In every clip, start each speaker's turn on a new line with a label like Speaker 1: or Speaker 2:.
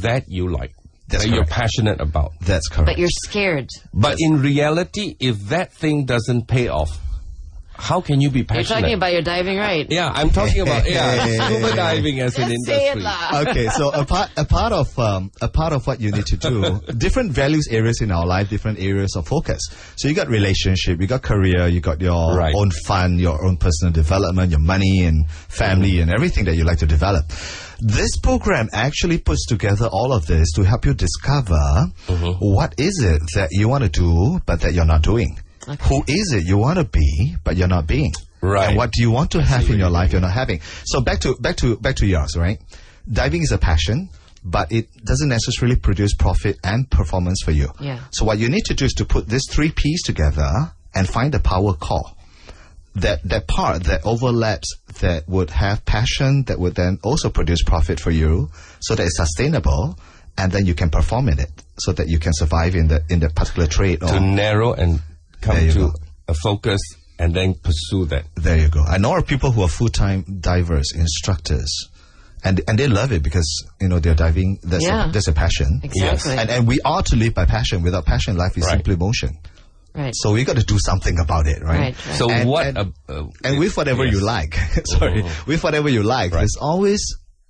Speaker 1: that you like.
Speaker 2: That's
Speaker 1: that you're passionate about.
Speaker 2: That's correct.
Speaker 3: But you're scared.
Speaker 1: But in reality, if that thing doesn't pay off, how can you be passionate?
Speaker 3: You're talking about your diving, right?
Speaker 1: Yeah, I'm talking about scuba diving as an industry.
Speaker 2: Okay, so a part of what you need to do, different values areas in our life, different areas of focus. So you got relationship, you got career, you got your own fun, your own personal development, your money and family and everything that you like to develop. This program actually puts together all of this to help you discover what is it that you want to do but that you're not doing. Okay. Who is it you want to be but you're not being? Right. And what do you want to have in your life you're not having? So back to yours, right? Diving is a passion, but it doesn't necessarily produce profit and performance for you.
Speaker 3: Yeah.
Speaker 2: So what you need to do is to put these 3 P's together and find the power core. That part that overlaps, that would have passion, that would then also produce profit for you, so that it's sustainable, and then you can perform in it, so that you can survive in the particular trade.
Speaker 1: To narrow and come to a focus and then pursue that.
Speaker 2: There you go. I know of people who are full-time divers, instructors, and they love it because they're diving. That's a passion.
Speaker 3: Exactly.
Speaker 2: Yes. And we are to live by passion. Without passion, life is simply motion.
Speaker 3: Right.
Speaker 2: So we got to do something about it, right?
Speaker 1: So
Speaker 2: and with whatever you like, with whatever you like, there's always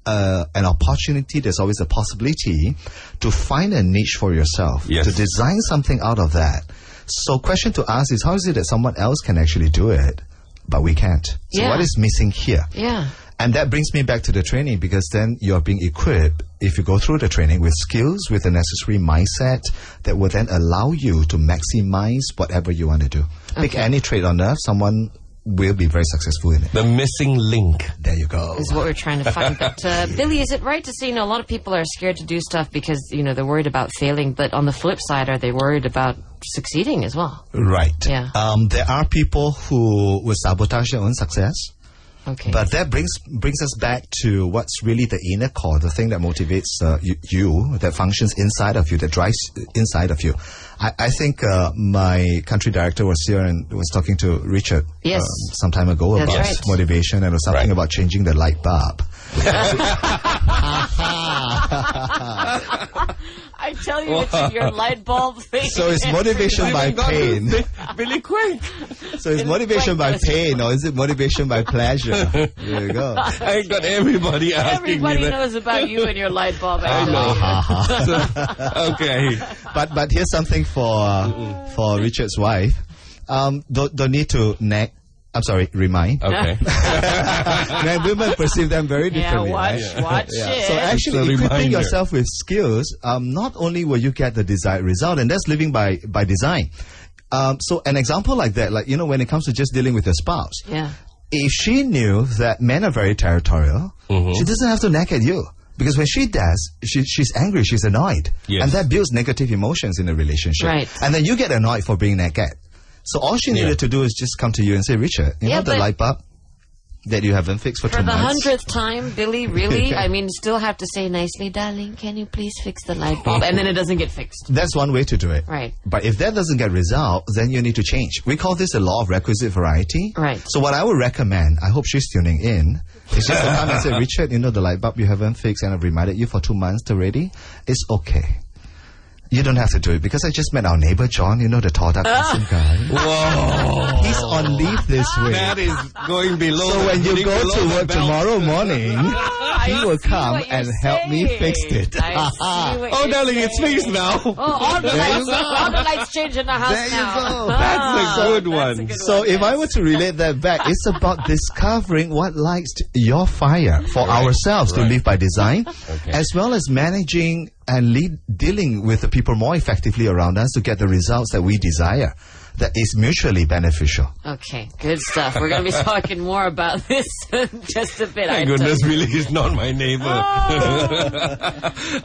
Speaker 2: an opportunity. There's always a possibility to find a niche for yourself, to design something out of that. So, question to ask is, how is it that someone else can actually do it, but we can't? So, what is missing here?
Speaker 3: Yeah.
Speaker 2: And that brings me back to the training, because then you're being equipped, if you go through the training, with skills, with the necessary mindset that will then allow you to maximize whatever you want to do. Pick any trade on earth, someone will be very successful in it.
Speaker 1: The missing link.
Speaker 2: There you go.
Speaker 3: Is what we're trying to find. But Billy, is it right to say, a lot of people are scared to do stuff because, they're worried about failing, but on the flip side, are they worried about succeeding as well?
Speaker 2: Right.
Speaker 3: Yeah.
Speaker 2: There are people who will sabotage their own success.
Speaker 3: Okay.
Speaker 2: But that brings us back to what's really the inner core, the thing that motivates you, that functions inside of you, that drives inside of you. I think my country director was here and was talking to Richard some time ago about motivation, and it was something about changing the light bulb.
Speaker 3: I tell you, it's your light bulb thing.
Speaker 2: So it's motivation by pain.
Speaker 1: Really quick.
Speaker 2: So it's motivation by pain, or is it motivation by pleasure? There you go.
Speaker 1: I got everybody asking
Speaker 3: Everybody
Speaker 1: me that.
Speaker 3: knows about you and your light bulb.
Speaker 1: I know. Okay.
Speaker 2: But here's something for Richard's wife. Don't need to nag. I'm sorry, remind.
Speaker 1: Okay.
Speaker 2: Men, women perceive them very differently.
Speaker 3: Watch it.
Speaker 2: So actually, equipping yourself with skills, not only will you get the desired result, and that's living by design. So an example like that, when it comes to just dealing with your spouse.
Speaker 3: Yeah.
Speaker 2: If she knew that men are very territorial, she doesn't have to nag at you. Because when she does, she's angry, she's annoyed. Yes. And that builds negative emotions in a relationship.
Speaker 3: Right.
Speaker 2: And then you get annoyed for being nagged at. So all she needed to do is just come to you and say, Richard, the light bulb that you haven't fixed for 2 months.
Speaker 3: For the 100th time, Billy, really? I mean, still have to say nicely, darling, can you please fix the light bulb? And then it doesn't get fixed.
Speaker 2: That's one way to do it.
Speaker 3: Right.
Speaker 2: But if that doesn't get result, then you need to change. We call this a law of requisite variety.
Speaker 3: Right.
Speaker 2: So what I would recommend, I hope she's tuning in, is just to come and say, Richard, the light bulb you haven't fixed and I've reminded you for 2 months already. It's okay. You don't have to do it, because I just met our neighbor John, the tall dark handsome guy.
Speaker 1: Whoa!
Speaker 2: He's on leave this week.
Speaker 1: That is going below.
Speaker 2: So when you go to work tomorrow morning, he will come and help me fix it.
Speaker 1: Darling, it's fixed now.
Speaker 3: All the lights change in the house
Speaker 2: there
Speaker 3: now.
Speaker 2: You go.
Speaker 1: That's a good one.
Speaker 2: So if I were to relate that back, it's about discovering what lights your fire for ourselves to live by design, as well as managing and dealing with the people more effectively around us to get the results that we desire, that is mutually beneficial.
Speaker 3: Okay, good stuff. We're going to be talking more about this in just a bit.
Speaker 1: Thank goodness, really, he's not my neighbor.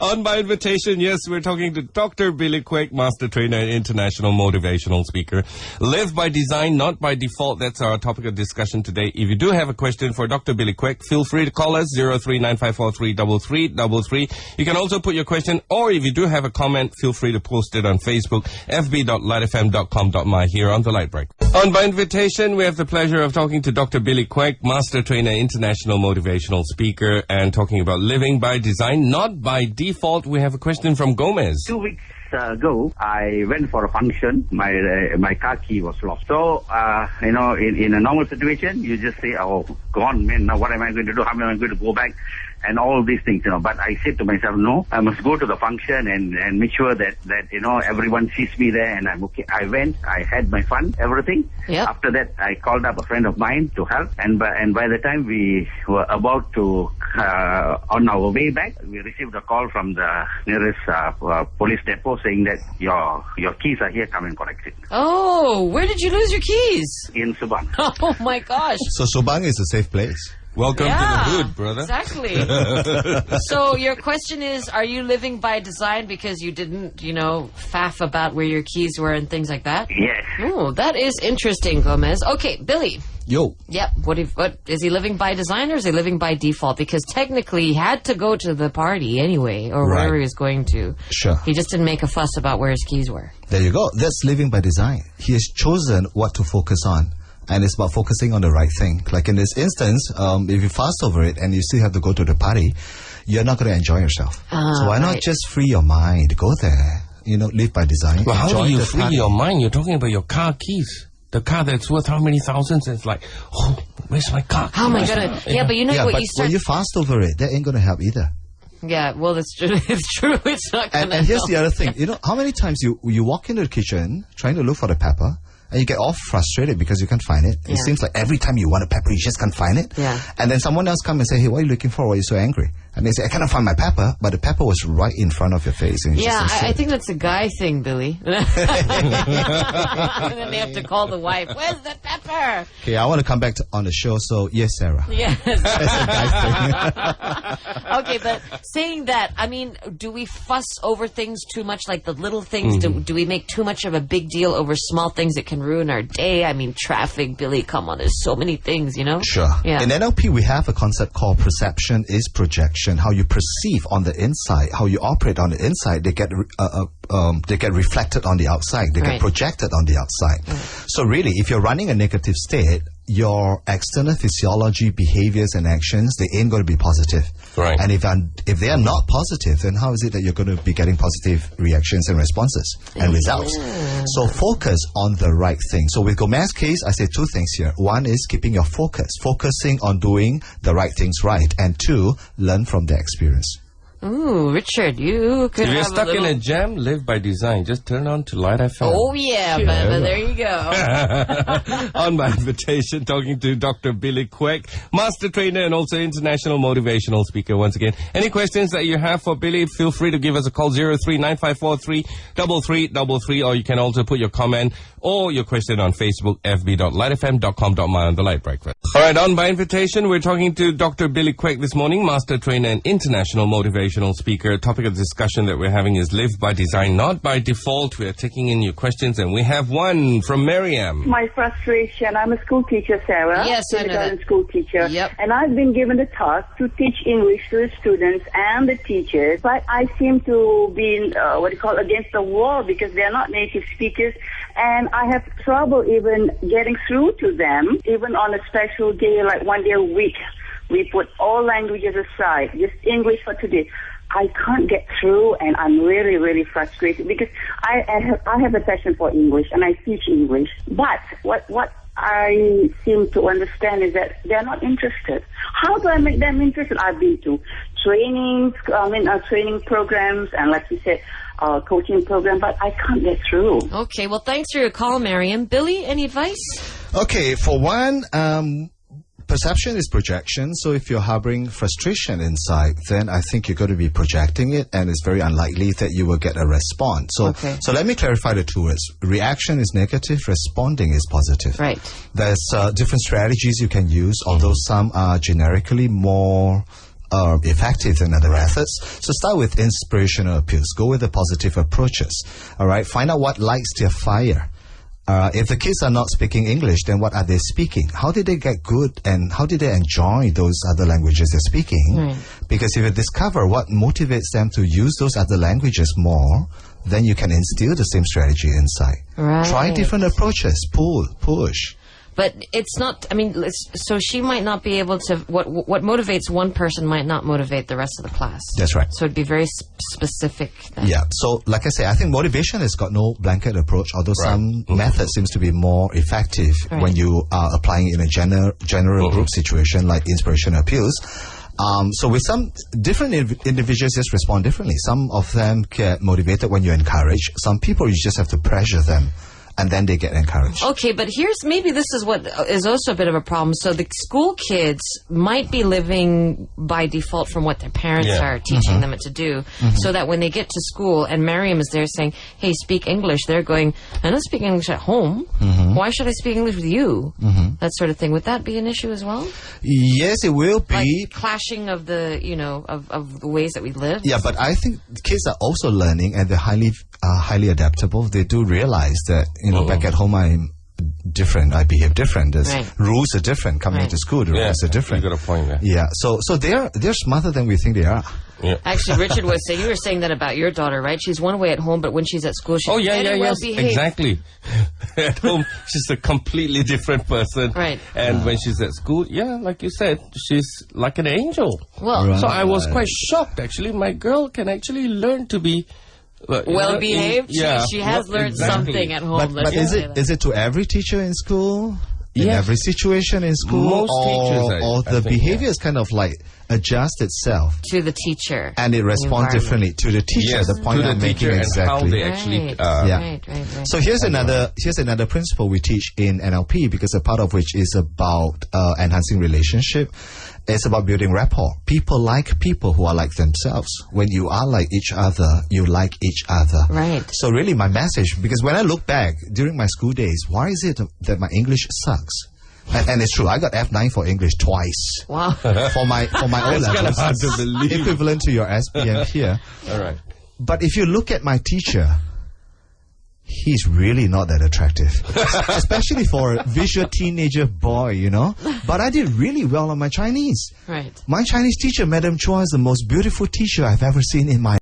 Speaker 1: On my invitation, yes, we're talking to Dr. Billy Quek, Master Trainer and International Motivational Speaker. Live by design, not by default. That's our topic of discussion today. If you do have a question for Dr. Billy Quek, feel free to call us, 0395433333. You can also put your question question, or if you do have a comment, feel free to post it on Facebook, fb.litefm.com.my here on The Lite Break. On by invitation, we have the pleasure of talking to Dr. Billy Quek, Master Trainer, International Motivational Speaker, and talking about living by design, not by default. We have a question from Gomez.
Speaker 4: 2 weeks ago, I went for a function. My car key was lost. So, in a normal situation, you just say, oh, gone, man, now what am I going to do? How am I going to go back? And all these things, But I said to myself, no, I must go to the function and make sure that everyone sees me there and I'm okay. I went, I had my fun, everything.
Speaker 3: Yep.
Speaker 4: After that, I called up a friend of mine to help. And by the time we were about to, on our way back, we received a call from the nearest police depot saying that your keys are here, come and collect it.
Speaker 3: Oh, where did you lose your keys?
Speaker 4: In Subang.
Speaker 3: Oh my gosh.
Speaker 2: So Subang is a safe place.
Speaker 1: Welcome to the hood, brother.
Speaker 3: Exactly. So your question is, are you living by design because you didn't, faff about where your keys were and things like that?
Speaker 4: Yes.
Speaker 3: Oh, that is interesting, Gomez. Okay, Billy.
Speaker 2: Yo.
Speaker 3: Yep. What is he living by design or is he living by default? Because technically he had to go to the party anyway, or wherever he was going to.
Speaker 2: Sure.
Speaker 3: He just didn't make a fuss about where his keys were.
Speaker 2: There you go. That's living by design. He has chosen what to focus on. And it's about focusing on the right thing. Like in this instance, if you fast over it and you still have to go to the party, you're not going to enjoy yourself. So why not just free your mind? Go there. Live by design.
Speaker 1: Well, how do you free
Speaker 2: party.
Speaker 1: your mind? You're talking about your car keys. The car that's worth how many thousands? It's like, oh, where's my car?
Speaker 3: Oh my God. Yeah, but
Speaker 2: but when you fast over it, that ain't going to help either.
Speaker 3: Yeah, well, that's true. It's true. It's not going to
Speaker 2: And here's the other thing. How many times you walk into the kitchen trying to look for the pepper, and you get all frustrated because you can't find it. It seems like every time you want a pepper, you just can't find it.
Speaker 3: Yeah.
Speaker 2: And then someone else come and say, hey, what are you looking for? Why are you so angry? And they say, I cannot find my pepper, but the pepper was right in front of your face. And
Speaker 3: I think that's a guy thing, Billy. And then they have to call the wife. Where's the pepper?
Speaker 2: Okay, I want to come back on the show. So, yes, Sarah.
Speaker 3: Yes.
Speaker 2: That's a guy thing.
Speaker 3: Okay, but saying that, I mean, do we fuss over things too much, like the little things? Do we make too much of a big deal over small things that can ruin our day? I mean, traffic, Billy, come on, there's so many things,
Speaker 2: Sure.
Speaker 3: Yeah.
Speaker 2: In NLP, we have a concept called perception is projection. How you perceive on the inside, how you operate on the inside, they get reflected on the outside. They get projected on the outside. So really, if you're running a negative state, your external physiology, behaviors, and actions, they ain't going to be positive.
Speaker 1: Right.
Speaker 2: And if they are not positive, then how is it that you're going to be getting positive reactions and responses and results? So focus on the right thing. So with Gomez's case, I say two things here. One is keeping your focus, focusing on doing the right things right. And two, learn from the experience.
Speaker 3: Ooh, Richard, you could
Speaker 1: If you're
Speaker 3: have
Speaker 1: stuck in a jam, live by design. Just turn on to Lite FM.
Speaker 3: Oh, yeah, Baba, there you go.
Speaker 1: On my invitation, talking to Dr. Billy Quek, Master Trainer and also International Motivational Speaker once again. Any questions that you have for Billy, feel free to give us a call, 03-9543-3333, or you can also put your comment or your question on Facebook, fb.litefm.com.my on The Lite Breakfast. All right, on by invitation, we're talking to Dr. Billy Quek this morning, Master Trainer and International Motivational Speaker. Topic of discussion that we're having is live by design, not by default. We're taking in your questions, and we have one from Miriam.
Speaker 5: My frustration, I'm a school teacher, Sarah.
Speaker 3: Yes, I know that.
Speaker 5: School teacher.
Speaker 3: Yep.
Speaker 5: And I've been given the task to teach English to the students and the teachers, but I seem to be, against the wall because they're not native speakers, and I have trouble even getting through to them, even on a special day, like 1 day a week. We put all languages aside, just English for today. I can't get through, and I'm really, really frustrated because I have a passion for English, and I teach English. But what I seem to understand is that they're not interested. How do I make them interested? I've been to training programs, and like you said, coaching program, but I can't get through.
Speaker 3: Okay, well, thanks for your call, Miriam. Billy, any advice?
Speaker 2: Okay, for one, perception is projection. So if you're harboring frustration inside, then I think you're going to be projecting it, and it's very unlikely that you will get a response. So let me clarify the two words. Reaction is negative, responding is positive.
Speaker 3: Right.
Speaker 2: There's different strategies you can use, although some are generically more effective than other methods. So start with inspirational appeals. Go with the positive approaches. All right. Find out what lights their fire. If the kids are not speaking English, then what are they speaking? How did they get good and how did they enjoy those other languages they're speaking? Because if you discover what motivates them to use those other languages more, then you can instill the same strategy inside. Try different approaches, pull, push.
Speaker 3: But it's not, I mean, so she might not be able to, what motivates one person might not motivate the rest of the class.
Speaker 2: That's right.
Speaker 3: So it'd be very specific then.
Speaker 2: Yeah, so like I say, I think motivation has got no blanket approach, although some method seems to be more effective when you are applying in a general group situation like inspirational appeals. So with some different individuals just respond differently. Some of them get motivated when you encourage. Some people you just have to pressure them. And then they get encouraged.
Speaker 3: Okay, but maybe this is what is also a bit of a problem. So the school kids might be living by default from what their parents are teaching them to do. So that when they get to school and Mariam is there saying, hey, speak English, they're going, I don't speak English at home. Why should I speak English with you? That sort of thing. Would that be an issue as well?
Speaker 2: Yes, it will be.
Speaker 3: Like clashing of the, of the ways that we live?
Speaker 2: Yeah, but I think kids are also learning and they're highly adaptable. They do realize that, back at home I'm different. I behave different. Rules are different. Coming to school, the rules are different.
Speaker 1: You got a point there.
Speaker 2: Yeah. So they're smarter than we think they are.
Speaker 1: Yeah.
Speaker 3: Actually, Richard was saying, you were saying that about your daughter, right? She's one way at home, but when she's at school, she's well behaved.
Speaker 1: Exactly. At home, she's a completely different person.
Speaker 3: Right.
Speaker 1: And when she's at school, like you said, she's like an angel.
Speaker 3: Well,
Speaker 1: so I was quite shocked, actually. My girl can actually learn to be
Speaker 3: well behaved.
Speaker 1: Yeah,
Speaker 3: she has learned something at home.
Speaker 2: But is it to every teacher in school? In every situation in school?
Speaker 1: Most teachers,
Speaker 2: or the behavior is kind of like adjust itself
Speaker 3: to the teacher,
Speaker 2: and it responds differently to the teacher.
Speaker 1: Yes,
Speaker 2: the point I'm making exactly.
Speaker 1: How they actually,
Speaker 3: right.
Speaker 2: So here's another principle we teach in NLP, because a part of which is about enhancing relationship. It's about building rapport. People like people who are like themselves. When you are like each other, you like each other.
Speaker 3: Right.
Speaker 2: So really my message, because when I look back during my school days, why is it that my English sucks? And it's true, I got F9 for English twice.
Speaker 3: Wow.
Speaker 2: For my O levels.
Speaker 1: Hard to believe.
Speaker 2: Equivalent to your SPM here.
Speaker 1: All right.
Speaker 2: But if you look at my teacher, he's really not that attractive. Especially for a visual teenager boy, But I did really well on my Chinese.
Speaker 3: Right.
Speaker 2: My Chinese teacher, Madam Chua, is the most beautiful teacher I've ever seen in my